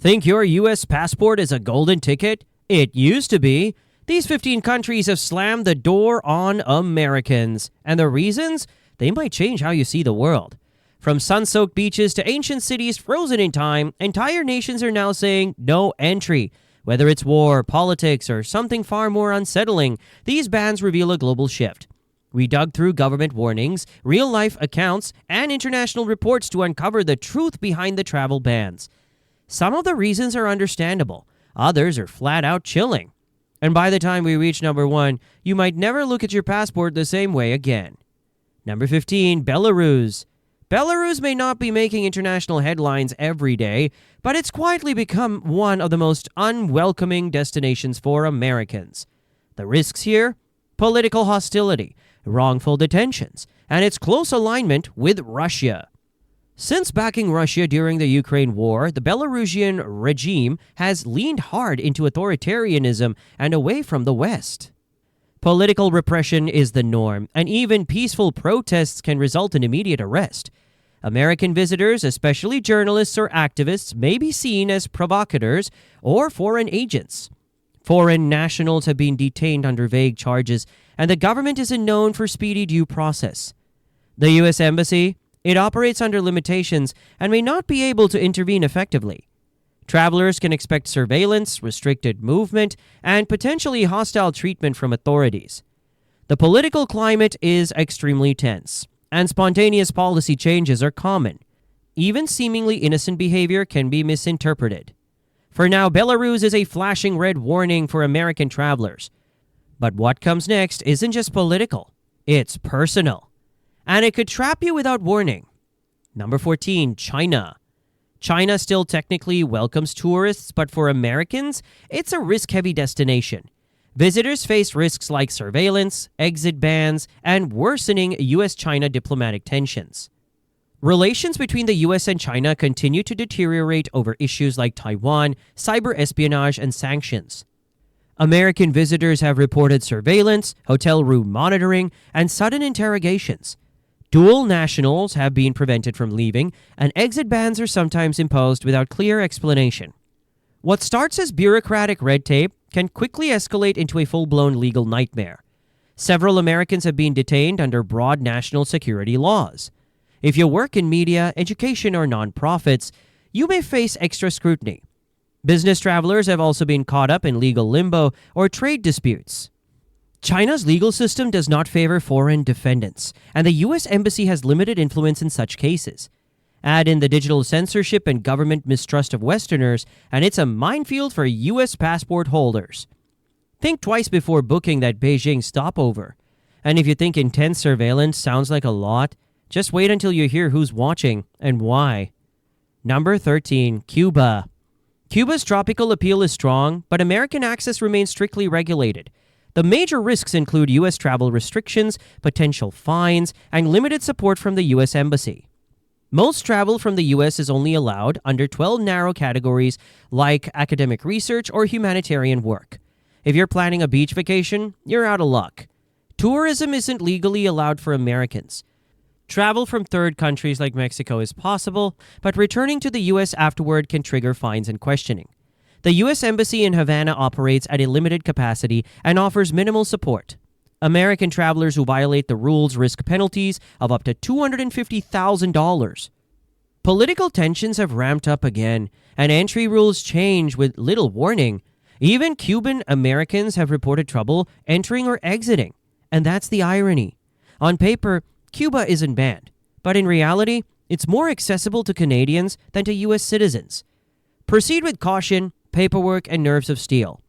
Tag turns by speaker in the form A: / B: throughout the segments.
A: Think your U.S. passport is a golden ticket? It used to be. These 15 countries have slammed the door on Americans. And the reasons? They might change how you see the world. From sun-soaked beaches to ancient cities frozen in time, entire nations are now saying no entry. Whether it's war, politics, or something far more unsettling, these bans reveal a global shift. We dug through government warnings, real-life accounts, and international reports to uncover the truth behind the travel bans. Some of the reasons are understandable. Others are flat out chilling. And by the time we reach number 1, you might never look at your passport the same way again. Number 15, Belarus. Belarus may not be making international headlines every day, but it's quietly become one of the most unwelcoming destinations for Americans. The risks here? Political hostility, wrongful detentions, and its close alignment with Russia. Since backing Russia during the Ukraine war, the Belarusian regime has leaned hard into authoritarianism and away from the West. Political repression is the norm, and even peaceful protests can result in immediate arrest. American visitors, especially journalists or activists, may be seen as provocateurs or foreign agents. Foreign nationals have been detained under vague charges, and the government isn't known for speedy due process. The U.S. Embassy, it operates under limitations and may not be able to intervene effectively. Travelers can expect surveillance, restricted movement, and potentially hostile treatment from authorities. The political climate is extremely tense, and spontaneous policy changes are common. Even seemingly innocent behavior can be misinterpreted. For now, Belarus is a flashing red warning for American travelers. But what comes next isn't just political, it's personal. And it could trap you without warning. Number 14, China. China still technically welcomes tourists, but for Americans, it's a risk-heavy destination. Visitors face risks like surveillance, exit bans, and worsening U.S.-China diplomatic tensions. Relations between the U.S. and China continue to deteriorate over issues like Taiwan, cyber espionage, and sanctions. American visitors have reported surveillance, hotel room monitoring, and sudden interrogations. Dual nationals have been prevented from leaving, and exit bans are sometimes imposed without clear explanation. What starts as bureaucratic red tape can quickly escalate into a full-blown legal nightmare. Several Americans have been detained under broad national security laws. If you work in media, education, or nonprofits, you may face extra scrutiny. Business travelers have also been caught up in legal limbo or trade disputes. China's legal system does not favor foreign defendants, and the U.S. Embassy has limited influence in such cases. Add in the digital censorship and government mistrust of Westerners, and it's a minefield for U.S. passport holders. Think twice before booking that Beijing stopover. And if you think intense surveillance sounds like a lot, just wait until you hear who's watching and why. Number 13, Cuba. Cuba's tropical appeal is strong, but American access remains strictly regulated. The major risks include U.S. travel restrictions, potential fines, and limited support from the U.S. Embassy. Most travel from the U.S. is only allowed under 12 narrow categories like academic research or humanitarian work. If you're planning a beach vacation, you're out of luck. Tourism isn't legally allowed for Americans. Travel from third countries like Mexico is possible, but returning to the U.S. afterward can trigger fines and questioning. The U.S. Embassy in Havana operates at a limited capacity and offers minimal support. American travelers who violate the rules risk penalties of up to $250,000. Political tensions have ramped up again, and entry rules change with little warning. Even Cuban Americans have reported trouble entering or exiting, and that's the irony. On paper, Cuba isn't banned, but in reality, it's more accessible to Canadians than to U.S. citizens. Proceed with caution, paperwork, and nerves of steel.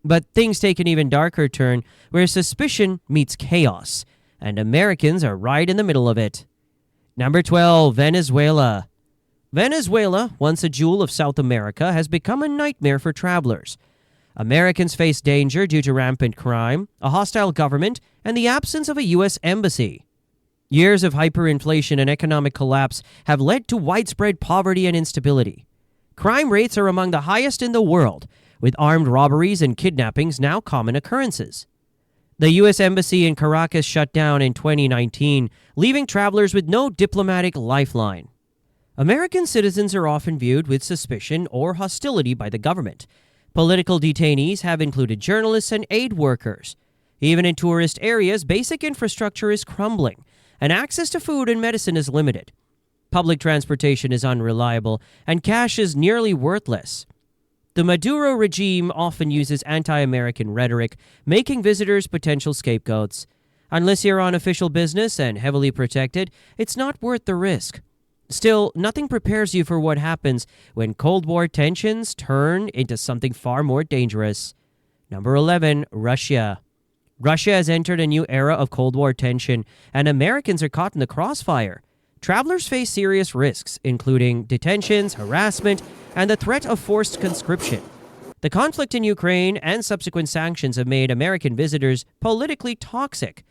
A: But things take an even darker turn where suspicion meets chaos, and Americans are right in the middle of it. Number 12, Venezuela. Venezuela, once a jewel of South America, has become a nightmare for travelers. Americans face danger due to rampant crime, a hostile government, and the absence of a U.S. embassy. Years of hyperinflation and economic collapse have led to widespread poverty and instability. Crime rates are among the highest in the world, with armed robberies and kidnappings now common occurrences. The U.S. Embassy in Caracas shut down in 2019, leaving travelers with no diplomatic lifeline. American citizens are often viewed with suspicion or hostility by the government. Political detainees have included journalists and aid workers. Even in tourist areas, basic infrastructure is crumbling, and access to food and medicine is limited. Public transportation is unreliable, and cash is nearly worthless. The Maduro regime often uses anti-American rhetoric, making visitors potential scapegoats. Unless you're on official business and heavily protected, it's not worth the risk. Still, nothing prepares you for what happens when Cold War tensions turn into something far more dangerous. Number 11, Russia. Russia has entered a new era of Cold War tension, and Americans are caught in the crossfire. Travelers face serious risks, including detentions, harassment, and the threat of forced conscription. The conflict in Ukraine and subsequent sanctions have made American visitors politically toxic.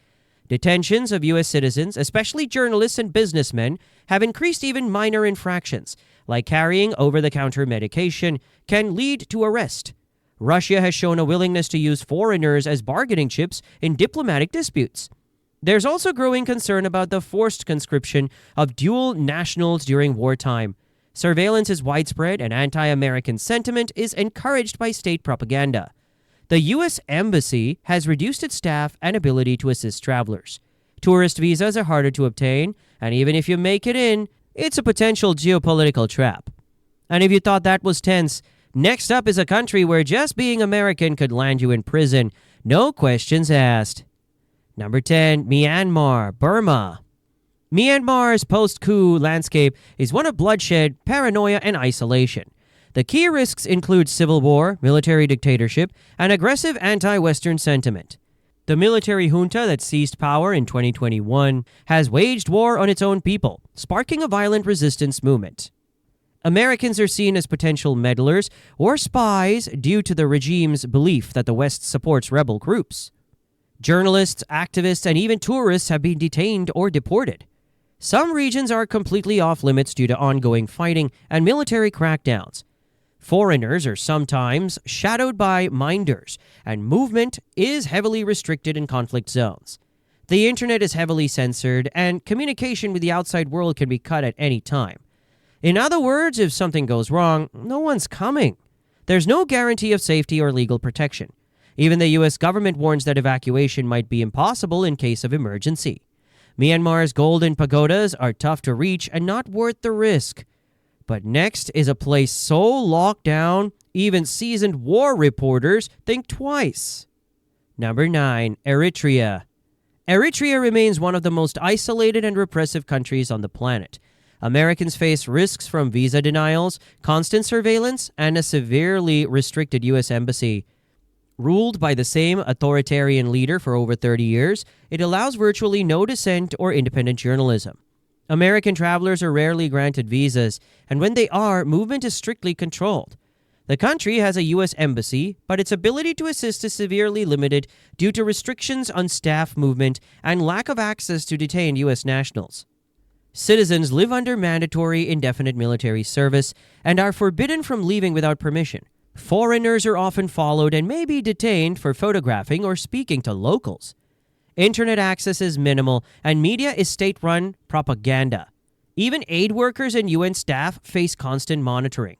A: Detentions of U.S. citizens, especially journalists and businessmen, have increased. Even minor infractions, like carrying over-the-counter medication, can lead to arrest. Russia has shown a willingness to use foreigners as bargaining chips in diplomatic disputes. There's also growing concern about the forced conscription of dual nationals during wartime. Surveillance is widespread, and anti-American sentiment is encouraged by state propaganda. The U.S. Embassy has reduced its staff and ability to assist travelers. Tourist visas are harder to obtain, and even if you make it in, it's a potential geopolitical trap. And if you thought that was tense, next up is a country where just being American could land you in prison, no questions asked. Number 10, Myanmar, Burma. Myanmar's post-coup landscape is one of bloodshed, paranoia, and isolation. The key risks include civil war, military dictatorship, and aggressive anti-Western sentiment. The military junta that seized power in 2021 has waged war on its own people, sparking a violent resistance movement. Americans are seen as potential meddlers or spies due to the regime's belief that the West supports rebel groups. Journalists, activists, and even tourists have been detained or deported. Some regions are completely off-limits due to ongoing fighting and military crackdowns. Foreigners are sometimes shadowed by minders, and movement is heavily restricted in conflict zones. The internet is heavily censored, and communication with the outside world can be cut at any time. In other words, if something goes wrong, no one's coming. There's no guarantee of safety or legal protection. Even the U.S. government warns that evacuation might be impossible in case of emergency. Myanmar's golden pagodas are tough to reach and not worth the risk. But next is a place so locked down, even seasoned war reporters think twice. Number 9, Eritrea. Eritrea remains one of the most isolated and repressive countries on the planet. Americans face risks from visa denials, constant surveillance, and a severely restricted U.S. embassy. Ruled by the same authoritarian leader for over 30 years, it allows virtually no dissent or independent journalism. American travelers are rarely granted visas, and when they are, movement is strictly controlled. The country has a U.S. embassy, but its ability to assist is severely limited due to restrictions on staff movement and lack of access to detained U.S. nationals. Citizens live under mandatory indefinite military service and are forbidden from leaving without permission. Foreigners are often followed and may be detained for photographing or speaking to locals. Internet access is minimal, and media is state-run propaganda. Even aid workers and UN staff face constant monitoring.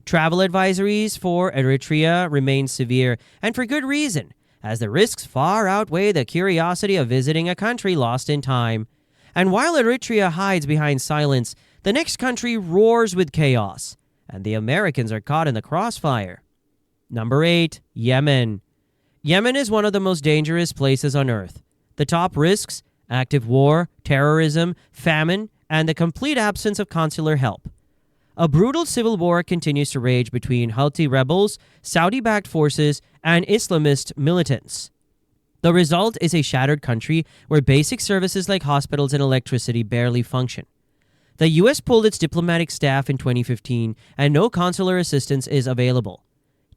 A: Travel advisories for Eritrea remain severe, and for good reason, as the risks far outweigh the curiosity of visiting a country lost in time. And while Eritrea hides behind silence, the next country roars with chaos, and the Americans are caught in the crossfire. Number 8, Yemen. Yemen is one of the most dangerous places on earth. The top risks: active war, terrorism, famine, and the complete absence of consular help. A brutal civil war continues to rage between Houthi rebels, Saudi-backed forces, and Islamist militants. The result is a shattered country where basic services like hospitals and electricity barely function. The U.S. pulled its diplomatic staff in 2015, and no consular assistance is available.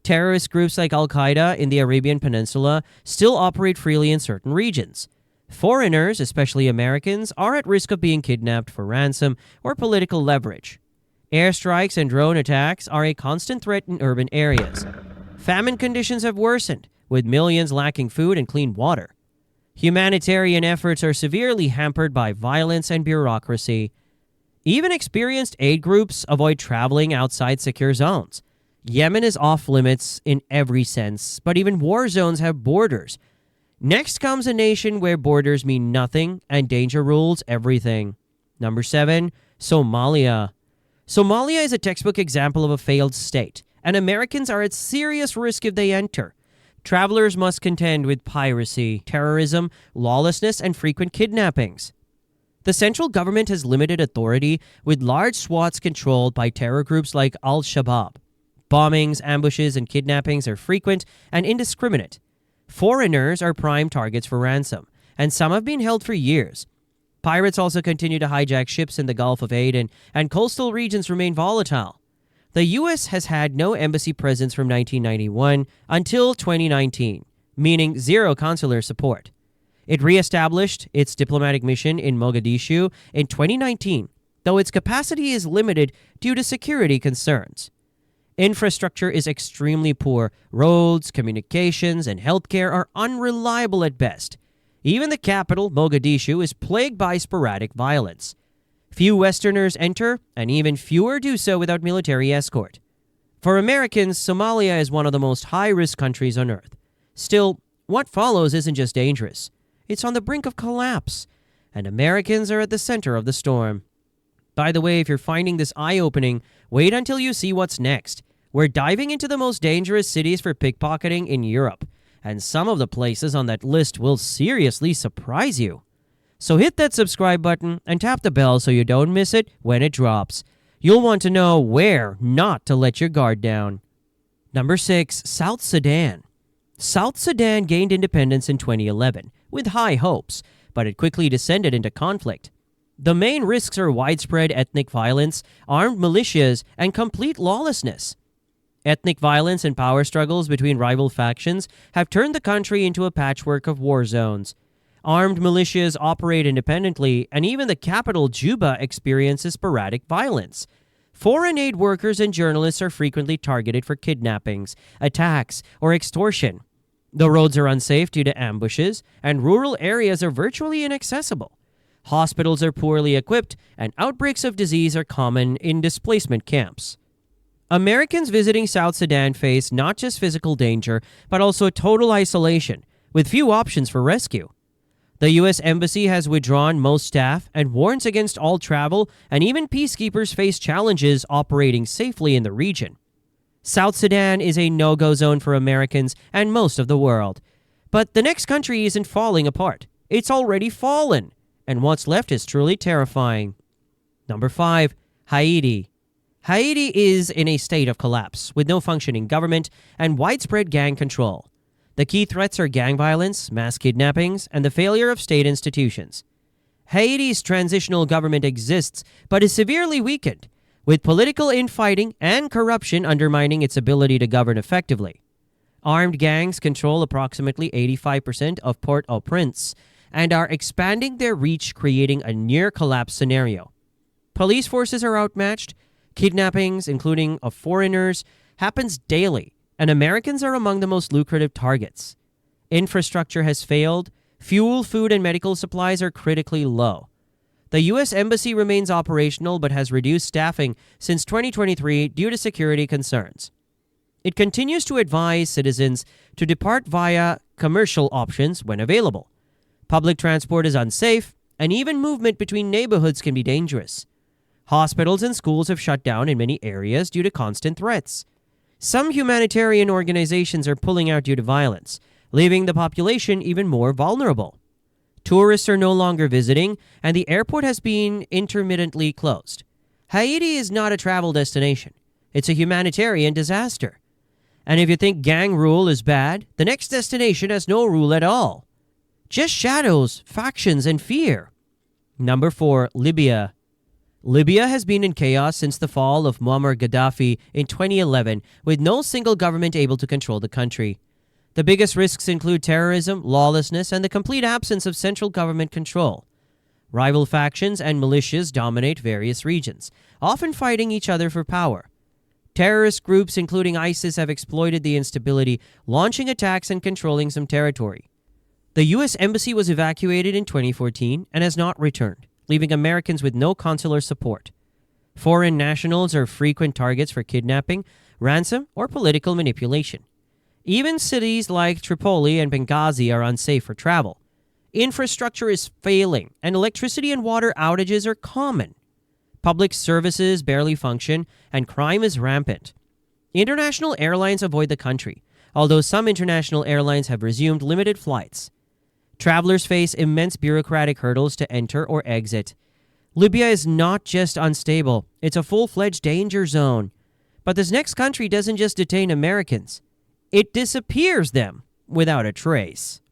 A: Terrorist groups like Al-Qaeda in the Arabian Peninsula still operate freely in certain regions. Foreigners, especially Americans, are at risk of being kidnapped for ransom or political leverage. Airstrikes and drone attacks are a constant threat in urban areas. Famine conditions have worsened, with millions lacking food and clean water. Humanitarian efforts are severely hampered by violence and bureaucracy. Even experienced aid groups avoid traveling outside secure zones. Yemen is off limits in every sense, but even war zones have borders. Next comes a nation where borders mean nothing and danger rules everything. Number 7, Somalia. Somalia is a textbook example of a failed state, and Americans are at serious risk if they enter. Travelers must contend with piracy, terrorism, lawlessness, and frequent kidnappings. The central government has limited authority, with large swaths controlled by terror groups like Al-Shabaab. Bombings, ambushes, and kidnappings are frequent and indiscriminate. Foreigners are prime targets for ransom, and some have been held for years. Pirates also continue to hijack ships in the Gulf of Aden, and coastal regions remain volatile. The U.S. has had no embassy presence from 1991 until 2019, meaning zero consular support. It reestablished its diplomatic mission in Mogadishu in 2019, though its capacity is limited due to security concerns. Infrastructure is extremely poor. Roads, communications, and healthcare are unreliable at best. Even the capital, Mogadishu, is plagued by sporadic violence. Few Westerners enter, and even fewer do so without military escort. For Americans, Somalia is one of the most high-risk countries on earth. Still, what follows isn't just dangerous. It's on the brink of collapse, and Americans are at the center of the storm. By the way, if you're finding this eye-opening, wait until you see what's next. We're diving into the most dangerous cities for pickpocketing in Europe, and some of the places on that list will seriously surprise you. So hit that subscribe button and tap the bell so you don't miss it when it drops. You'll want to know where not to let your guard down. Number 6, South Sudan. South Sudan gained independence in 2011 with high hopes, but it quickly descended into conflict. The main risks are widespread ethnic violence, armed militias, and complete lawlessness. Ethnic violence and power struggles between rival factions have turned the country into a patchwork of war zones. Armed militias operate independently, and even the capital, Juba, experiences sporadic violence. Foreign aid workers and journalists are frequently targeted for kidnappings, attacks, or extortion. The roads are unsafe due to ambushes, and rural areas are virtually inaccessible. Hospitals are poorly equipped, and outbreaks of disease are common in displacement camps. Americans visiting South Sudan face not just physical danger, but also total isolation, with few options for rescue. The U.S. Embassy has withdrawn most staff and warns against all travel, and even peacekeepers face challenges operating safely in the region. South Sudan is a no-go zone for Americans and most of the world. But the next country isn't falling apart. It's already fallen, and what's left is truly terrifying. Number 5, Haiti. Haiti is in a state of collapse, with no functioning government and widespread gang control. The key threats are gang violence, mass kidnappings, and the failure of state institutions. Haiti's transitional government exists, but is severely weakened, with political infighting and corruption undermining its ability to govern effectively. Armed gangs control approximately 85% of Port-au-Prince and are expanding their reach, creating a near-collapse scenario. Police forces are outmatched. Kidnappings, including of foreigners, happens daily, and Americans are among the most lucrative targets. Infrastructure has failed. Fuel, food, and medical supplies are critically low. The U.S. Embassy remains operational but has reduced staffing since 2023 due to security concerns. It continues to advise citizens to depart via commercial options when available. Public transport is unsafe, and even movement between neighborhoods can be dangerous. Hospitals and schools have shut down in many areas due to constant threats. Some humanitarian organizations are pulling out due to violence, leaving the population even more vulnerable. Tourists are no longer visiting, and the airport has been intermittently closed. Haiti is not a travel destination. It's a humanitarian disaster. And if you think gang rule is bad, the next destination has no rule at all. Just shadows, factions, and fear. Number 4, Libya. Libya has been in chaos since the fall of Muammar Gaddafi in 2011, with no single government able to control the country. The biggest risks include terrorism, lawlessness, and the complete absence of central government control. Rival factions and militias dominate various regions, often fighting each other for power. Terrorist groups including ISIS have exploited the instability, launching attacks and controlling some territory. The U.S. Embassy was evacuated in 2014 and has not returned, leaving Americans with no consular support. Foreign nationals are frequent targets for kidnapping, ransom, or political manipulation. Even cities like Tripoli and Benghazi are unsafe for travel. Infrastructure is failing, and electricity and water outages are common. Public services barely function, and crime is rampant. International airlines avoid the country, although some international airlines have resumed limited flights. Travelers face immense bureaucratic hurdles to enter or exit. Libya is not just unstable, it's a full-fledged danger zone. But this next country doesn't just detain Americans. It disappears them without a trace.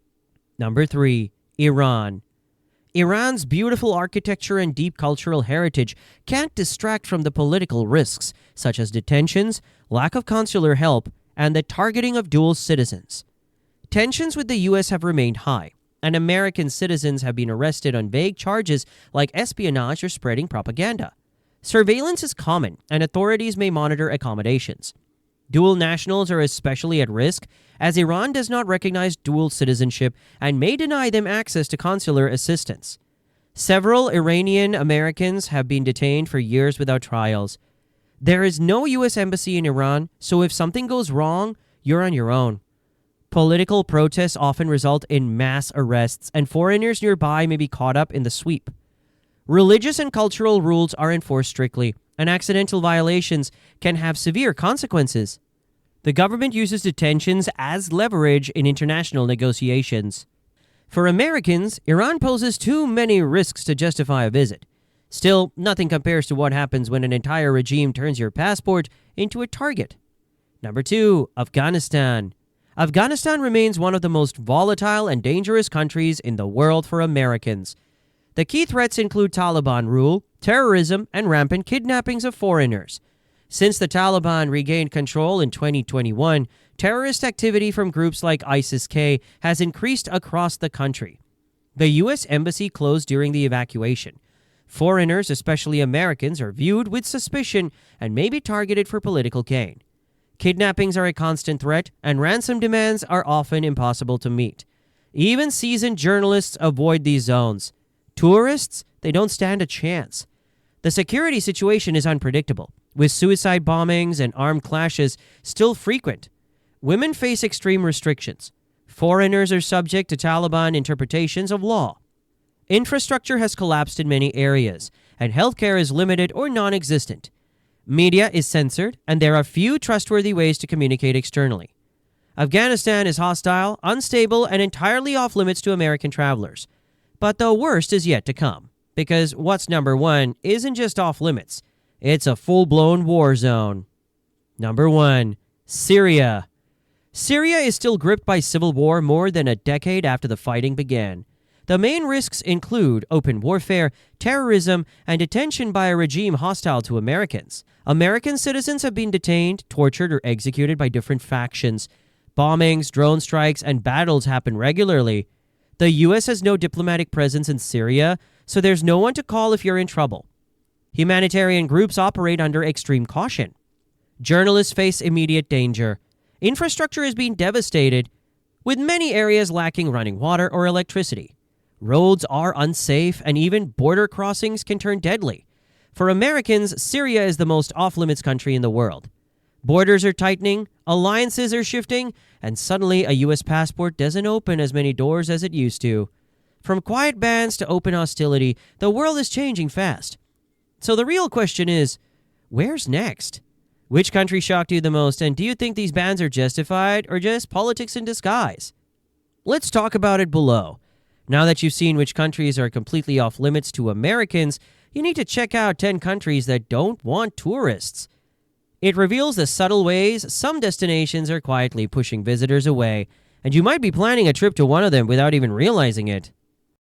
A: Number 3. Iran. Iran's beautiful architecture and deep cultural heritage can't distract from the political risks, such as detentions, lack of consular help, and the targeting of dual citizens. Tensions with the U.S. have remained high, and American citizens have been arrested on vague charges like espionage or spreading propaganda. Surveillance is common, and authorities may monitor accommodations. Dual nationals are especially at risk, as Iran does not recognize dual citizenship and may deny them access to consular assistance. Several Iranian Americans have been detained for years without trials. There is no U.S. embassy in Iran, so if something goes wrong, you're on your own. Political protests often result in mass arrests, and foreigners nearby may be caught up in the sweep. Religious and cultural rules are enforced strictly, and accidental violations can have severe consequences. The government uses detentions as leverage in international negotiations. For Americans, Iran poses too many risks to justify a visit. Still, nothing compares to what happens when an entire regime turns your passport into a target. Number 2. Afghanistan. Afghanistan remains one of the most volatile and dangerous countries in the world for Americans. The key threats include Taliban rule, terrorism, and rampant kidnappings of foreigners. Since the Taliban regained control in 2021, terrorist activity from groups like ISIS-K has increased across the country. The U.S. Embassy closed during the evacuation. Foreigners, especially Americans, are viewed with suspicion and may be targeted for political gain. Kidnappings are a constant threat, and ransom demands are often impossible to meet. Even seasoned journalists avoid these zones. Tourists, they don't stand a chance. The security situation is unpredictable, with suicide bombings and armed clashes still frequent. Women face extreme restrictions. Foreigners are subject to Taliban interpretations of law. Infrastructure has collapsed in many areas, and healthcare is limited or non-existent. Media is censored, and there are few trustworthy ways to communicate externally. Afghanistan is hostile, unstable, and entirely off-limits to American travelers. But the worst is yet to come, because what's number 1 isn't just off-limits. It's a full-blown war zone. Number 1. Syria. Syria is still gripped by civil war more than a decade after the fighting began. The main risks include open warfare, terrorism, and detention by a regime hostile to Americans. American citizens have been detained, tortured, or executed by different factions. Bombings, drone strikes, and battles happen regularly. The U.S. has no diplomatic presence in Syria, so there's no one to call if you're in trouble. Humanitarian groups operate under extreme caution. Journalists face immediate danger. Infrastructure is being devastated, with many areas lacking running water or electricity. Roads are unsafe, and even border crossings can turn deadly. For Americans, Syria is the most off-limits country in the world. Borders are tightening, alliances are shifting, and suddenly a U.S. passport doesn't open as many doors as it used to. From quiet bans to open hostility, the world is changing fast. So the real question is, where's next? Which country shocked you the most, and do you think these bans are justified or just politics in disguise? Let's talk about it below. Now that you've seen which countries are completely off limits to Americans, you need to check out 10 countries that don't want tourists. It reveals the subtle ways some destinations are quietly pushing visitors away, and you might be planning a trip to one of them without even realizing it.